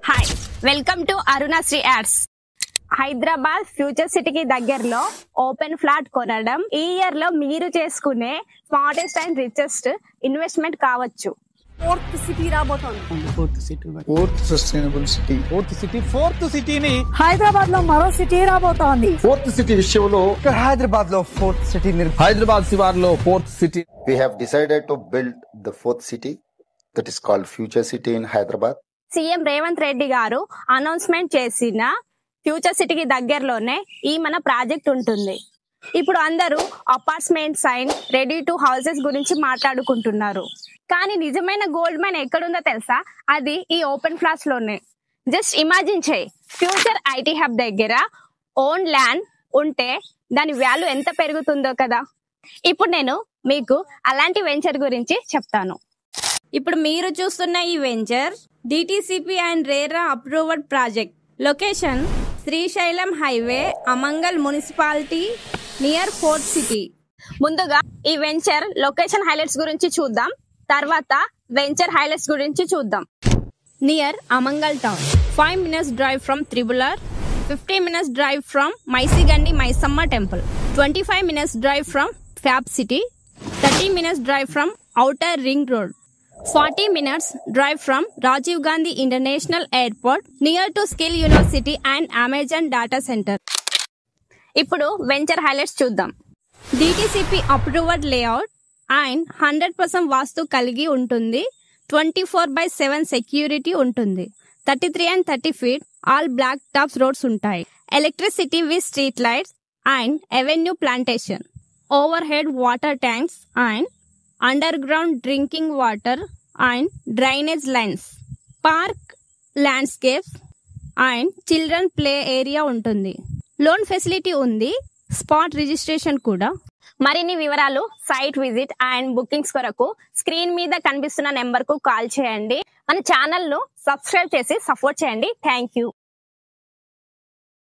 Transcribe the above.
Hi welcome to Arunasri ads. Hyderabad future సిటీకి దగ్గరలో open flat కొనడం ఈ ఇయర్ లో మీరు చేసుకునే స్మార్టెస్ట్ అండ్ రిచెస్ట్ ఇన్వెస్ట్మెంట్ కావచ్చు. ఫోర్త్ సిటీ రాబోతోంది. ఫోర్త్ సిటీని హైదరాబాద్ లో మరో సిటీ రాబోతోంది. ఫోర్త్ సిటీ విషయంలో హైదరాబాద్ లో ఫోర్త్ సిటీ హైదరాబాద్ శివార్లో fourth city. we have decided to build the fourth city that is called Future City in Hyderabad. CM Revanth Reddy గారు అనౌన్స్మెంట్ చేసిన ఫ్యూచర్ సిటీకి దగ్గరలోనే ఈ మన ప్రాజెక్ట్ ఉంటుంది. ఇప్పుడు అందరూ apartments and ready to houses గురించి మాట్లాడుకుంటున్నారు. కానీ నిజమైన గోల్డ్ మైన్ ఎక్కడుందో తెలుసా? అది ఈ ఓపెన్ ఫ్లాట్స్ లోనే. జస్ట్ ఇమాజిన్ చేయి, ఫ్యూచర్ ఐటీ హబ్ దగ్గర ఓన్ ల్యాండ్ ఉంటే దాని వాల్యూ ఎంత పెరుగుతుందో కదా. ఇప్పుడు నేను మీకు అలాంటి వెంచర్ గురించి చెప్తాను. ఇప్పుడు మీరు చూస్తున్న ఈ venture DTCP and RERA approved project. Location Srisailam highway, Amangal municipality, near fourth city. ముందుగా ఈ వెంచర్ లొకేషన్ హైలైట్స్ గురించి చూద్దాం, తర్వాత వెంచర్ హైలైట్స్ గురించి చూద్దాం. Near Amangal town, 5 minutes drive from Tribhular, 15 minutes drive from Maisigandi Maisamma temple, 25 minutes drive from fab city, 30 minutes drive from outer ring road, 40 minutes drive from Rajiv Gandhi International Airport, near to Skill University and Amazon Data Center. ఇప్పుడు venture highlights చూద్దాం. DTCP approved layout and 100% vastu కలిగి ఉంటుంది. 24/7 security ఉంటుంది. 33 and 30 feet all black tops roads ఉంటాయి. Electricity with street lights and avenue plantation, overhead water tanks and underground drinking water and drainage lines, park, landscapes and children play area ఉంటుంది. Loan facility ఉంది, spot registration కూడా. మరిన్ని వివరాలు, site visit and bookings కొరకు screen మీద కనిపిస్తున్న number కు call చేయండి. మన ఛానల్ ను సబ్స్క్రైబ్ చేసి సపోర్ట్ చేయండి. Thank you.